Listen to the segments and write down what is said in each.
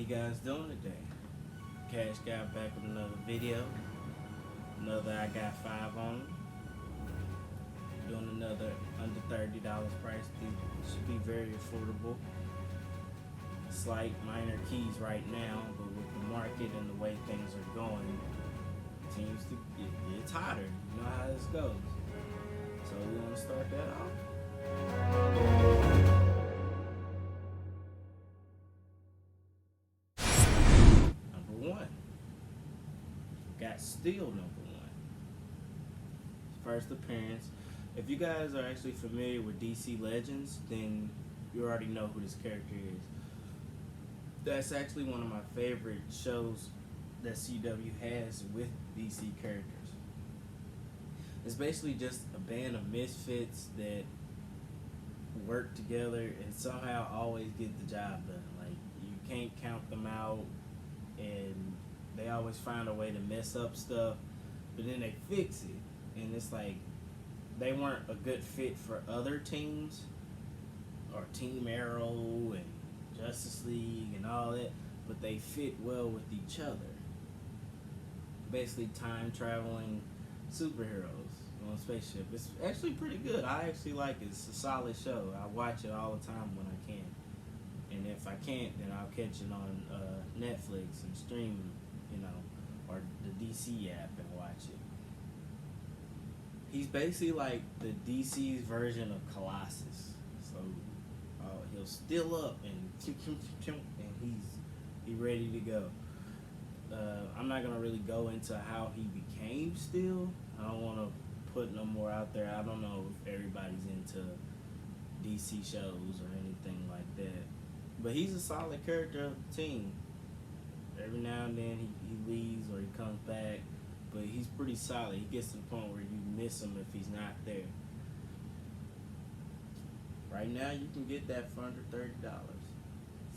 guys doing today? Cash got back with another video. Another I got 5 on. Doing another under $30 price. These should be very affordable. Slight minor keys right now, but with the market and the way things are going, it seems to it's hotter. You know how this goes. So we want to start that off. Number one. Got Steel number one. First appearance. If you guys are actually familiar with DC Legends, then you already know who this character is. That's actually one of my favorite shows that CW has with DC characters. It's basically just a band of misfits that work together and somehow always get the job done. Like, you can't count them out, and they always find a way to mess up stuff, but then they fix it. And it's like they weren't a good fit for other teams, or Team Arrow and Justice League and all that, but they fit well with each other. Basically time traveling superheroes on a spaceship. It's actually pretty good. I actually like it. It's a solid show. I watch it all the time when I can. And if I can't, then I'll catch it on Netflix and stream, or the DC app and watch it. He's basically like the DC's version of Colossus. So he'll still up and he's ready to go. I'm not gonna really go into how he became Steel. I don't want to put no more out there. I don't know if everybody's into DC shows or anything like that. But he's a solid character of the team. Every now and then he leaves or he comes back, but he's pretty solid. He gets to the point where you miss him if he's not there. Right now you can get that for under $30.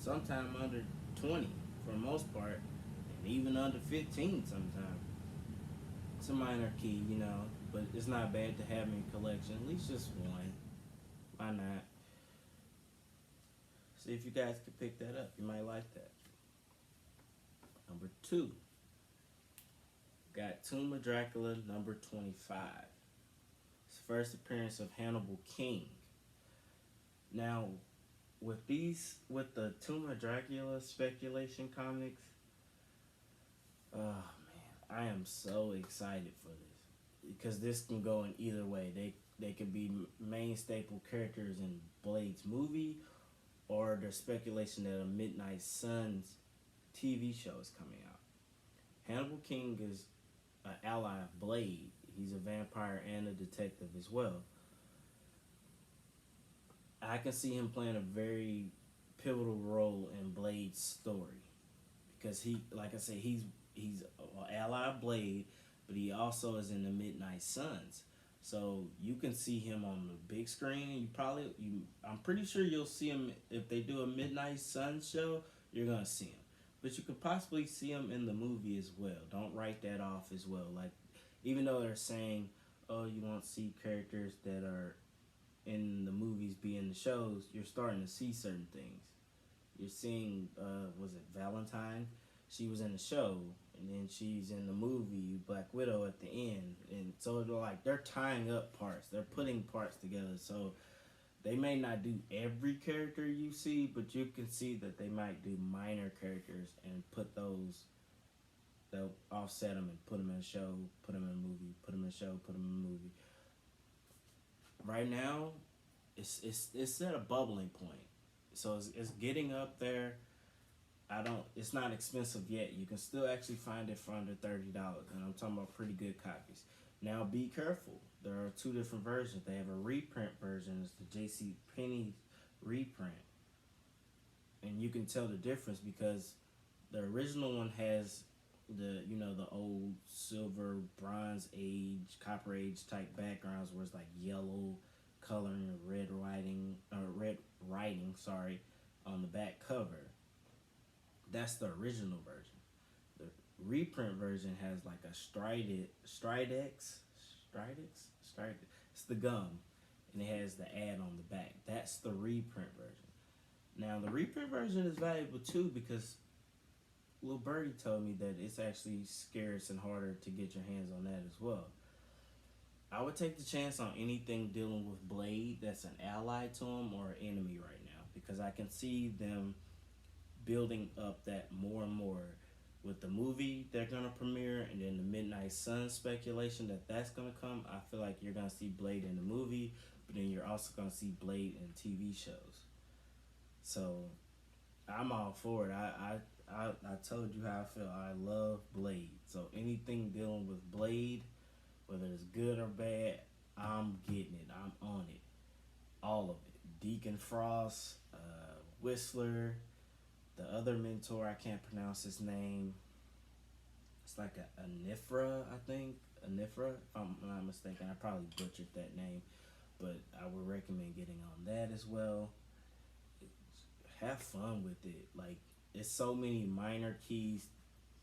Sometime under 20 for the most part, and even under 15 sometimes. It's a minor key, but it's not bad to have in collection. At least just one. Why not? See if you guys can pick that up. You might like that. Number 2. Got Tomb of Dracula number 25. It's the first appearance of Hannibal King. Now, with the Tomb of Dracula speculation comics, oh man, I am so excited for this. Because this can go in either way. They could be main staple characters in Blade's movie, or there's speculation that a Midnight Suns TV show is coming out. Hannibal King is an ally of Blade. He's a vampire and a detective as well. I can see him playing a very pivotal role in Blade's story, because like I said, he's an ally of Blade, but he also is in the Midnight Suns. So you can see him on the big screen. I'm pretty sure you'll see him if they do a Midnight Suns show. You're gonna see him, but you could possibly see him in the movie as well. Don't write that off as well. Like, even though they're saying, oh, you won't see characters that are in the movies be in the shows, you're starting to see certain things. You're seeing, was it Valentine? She was in the show, and then she's in the movie Black Widow at the end. And so they're tying up parts. They're putting parts together. So they may not do every character you see, but you can see that they might do minor characters and put those, they'll offset them and put them in a show, put them in a movie, put them in a show, put them in a movie. Right now, it's at a bubbling point. So it's getting up there. It's not expensive yet. You can still actually find it for under $30, and I'm talking about pretty good copies. Now be careful. There are 2 different versions. They have a reprint version. It's the J.C. Penney reprint, and you can tell the difference because the original one has the old silver, bronze age, copper age type backgrounds where it's like yellow coloring and red writing on the back cover. That's the original version. The reprint version has like a Stridex. It's the gum, and it has the ad on the back. That's the reprint version. Now the reprint version is valuable too because Lil Birdie told me that it's actually scarce and harder to get your hands on that as well. I would take the chance on anything dealing with Blade that's an ally to him or an enemy right now, because I can see them building up that more and more with the movie they're gonna premiere, and then the Midnight Sun speculation that's gonna come. I feel like you're gonna see Blade in the movie, but then you're also gonna see Blade in TV shows. So I'm all for it. I told you how I feel. I love Blade. So anything dealing with Blade, whether it's good or bad, I'm getting it. I'm on it. All of it. Deacon Frost, Whistler, the other mentor, I can't pronounce his name. It's like a Anifra, I think. Anifra, if I'm not mistaken. I probably butchered that name, but I would recommend getting on that as well. Have fun with it. Like, it's so many minor keys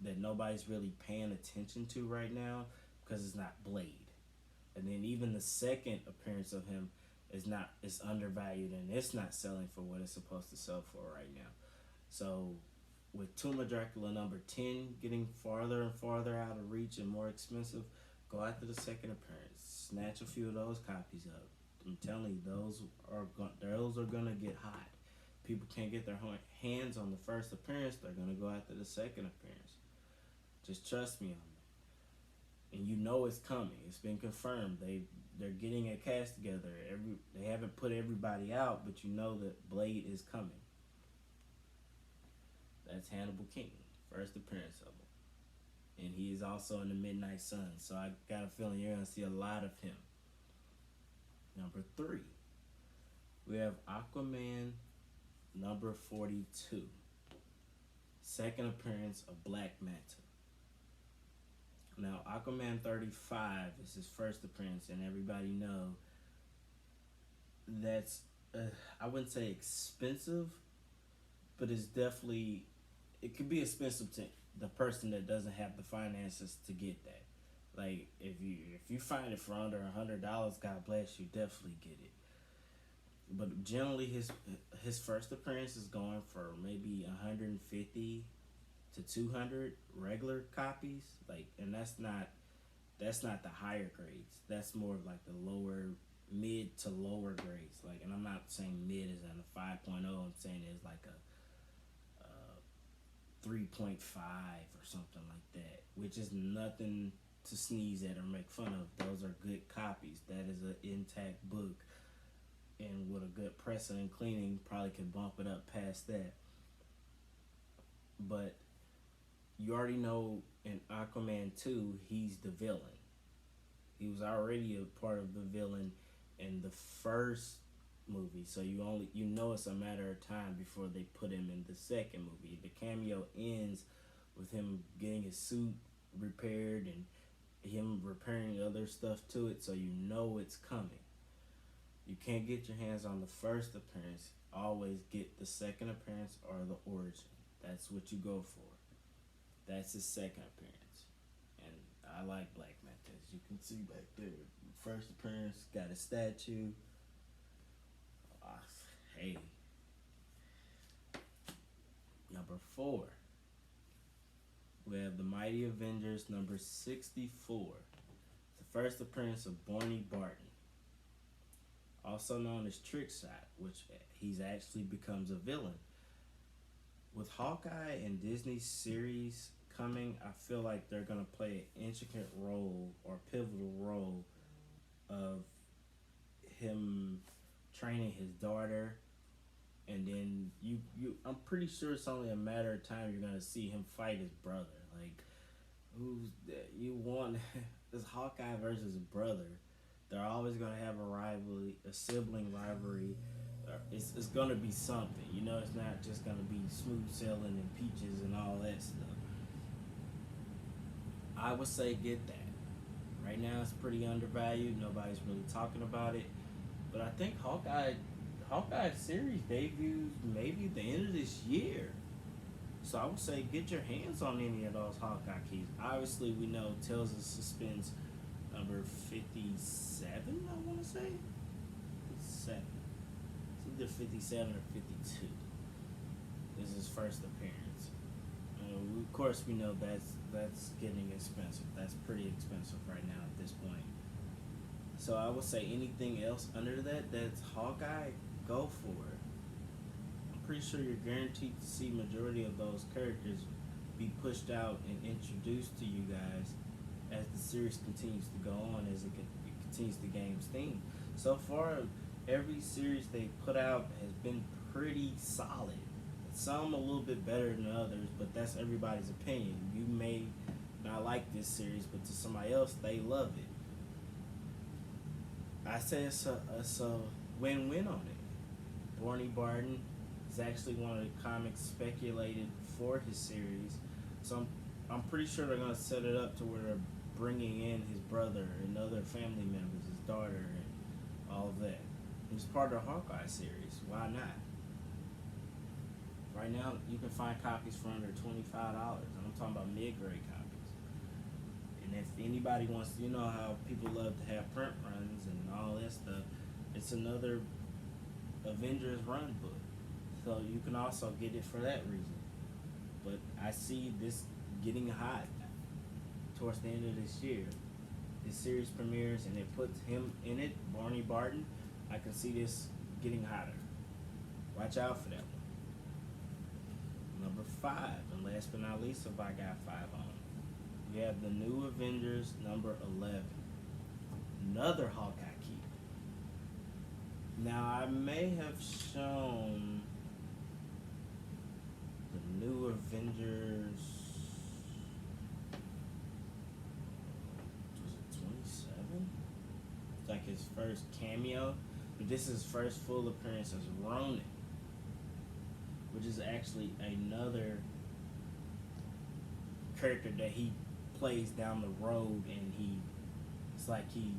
that nobody's really paying attention to right now because it's not Blade. And then even the second appearance of him is undervalued, and it's not selling for what it's supposed to sell for right now. So with Tomb of Dracula number 10 getting farther and farther out of reach and more expensive, go after the second appearance. Snatch a few of those copies up. I'm telling you, those are gonna get hot. People can't get their hands on the first appearance, they're gonna go after the second appearance. Just trust me on that. And you know it's coming. It's been confirmed. They're getting a cast together. They haven't put everybody out, but you know that Blade is coming. That's Hannibal King, first appearance of him. And he is also in the Midnight Sun, so I got a feeling you're going to see a lot of him. Number 3, we have Aquaman number 42. Second appearance of Black Manta. Now, Aquaman 35 is his first appearance, and everybody know that's, I wouldn't say expensive, but it's definitely, it could be expensive to the person that doesn't have the finances to get that. Like, if you find it for under $100, God bless you, definitely get it. But generally, his first appearance is going for maybe 150 to 200 regular copies. Like, and that's not the higher grades. That's more of like the lower, mid to lower grades. Like, and I'm not saying mid as in a 5.0. I'm saying it's like a 3.5 or something like that, which is nothing to sneeze at or make fun of. Those are good copies. That is an intact book, and with a good pressing and cleaning, probably could bump it up past that. But you already know in Aquaman 2, he's the villain. He was already a part of the villain in the first movie, so you know it's a matter of time before they put him in the second movie. The cameo ends with him getting his suit repaired and him repairing other stuff to it, so you know it's coming. You can't get your hands on the first appearance. Always get the second appearance or the origin. That's what you go for. That's his second appearance. And I like Black Manta, as you can see back there. First appearance, got a statue. Hey. Number 4. We have the Mighty Avengers number 64. The first appearance of Barney Barton, also known as Trickshot, which he's actually becomes a villain. With Hawkeye and Disney's series coming, I feel like they're going to play an intricate role or pivotal role of him training his daughter, and then I'm pretty sure it's only a matter of time you're going to see him fight his brother. Like, who's that? You want this Hawkeye versus a brother. They're always going to have a rivalry, a sibling rivalry. It's going to be something. You know, it's not just going to be smooth sailing and peaches and all that stuff. I would say get that. Right now it's pretty undervalued. Nobody's really talking about it. But I think Hawkeye series debuts maybe the end of this year. So I would say get your hands on any of those Hawkeye keys. Obviously, we know Tales of Suspense number 57, I want to say. 57. It's either 57 or 52. This is his first appearance. course, we know that's getting expensive. That's pretty expensive right now at this point. So I would say anything else under that's Hawkeye, go for it. I'm pretty sure you're guaranteed to see majority of those characters be pushed out and introduced to you guys as the series continues to go on, as it continues to gain steam. So far, every series they put out has been pretty solid. Some a little bit better than others, but that's everybody's opinion. You may not like this series, but to somebody else, they love it. I say it's a win-win on it. Barney Barton is actually one of the comics speculated for his series, so I'm pretty sure they're gonna set it up to where they're bringing in his brother and other family members, his daughter, and all of that. It's part of the Hawkeye series. Why not? Right now, you can find copies for under $25. I'm talking about mid-grade copies. And if anybody wants, you know how people love to have print runs and all that stuff, it's another Avengers run book. So you can also get it for that reason. But I see this getting hot towards the end of this year. This series premieres and it puts him in it, Barney Barton. I can see this getting hotter. Watch out for that one. Number 5, and last but not least, if I got 5 on, we have the New Avengers number 11. Another Hawkeye keep. Now, I may have shown the New Avengers, was it 27? It's like his first cameo, but this is his first full appearance as Ronin, which is actually another character that he plays down the road, and it's like he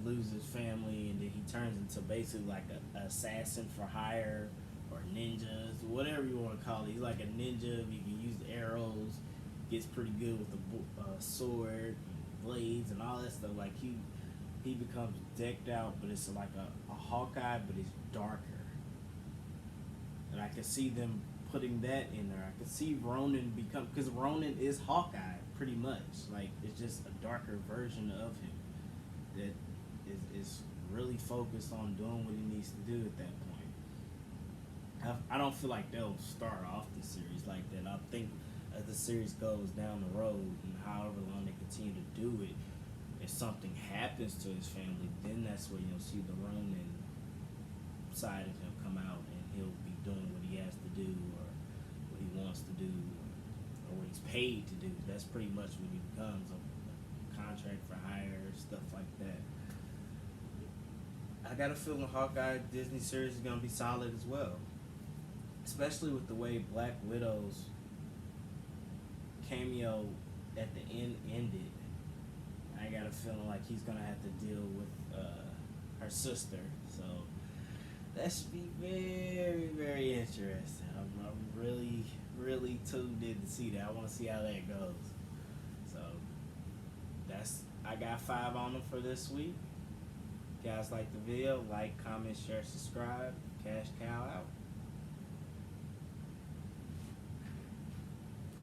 loses family, and then he turns into basically like an assassin for hire, or ninjas, whatever you want to call it. He's like a ninja. He can use arrows, gets pretty good with the sword, and blades, and all that stuff. Like he becomes decked out, but it's like a Hawkeye, but it's darker. And I can see them putting that in there. I can see Ronin because Ronin is Hawkeye pretty much. Like, it's just a darker version of him that is really focused on doing what he needs to do at that point. I don't feel like they'll start off the series like that. I think as the series goes down the road and however long they continue to do it, if something happens to his family, then that's where you'll see the Ronin side of him come out, and he'll be doing what he has to do, or what he wants to do, or what he's paid to do. That's pretty much what he becomes, a contract for hire, stuff like that. I got a feeling Hawkeye Disney series is going to be solid as well, especially with the way Black Widow's cameo at the end ended. I got a feeling like he's going to have to deal with her sister, so that should be very, very interesting. I'm really, really tuned in to see that. I want to see how that goes. So I got 5 on them for this week. If you guys like the video, like, comment, share, subscribe. Cash Cow out.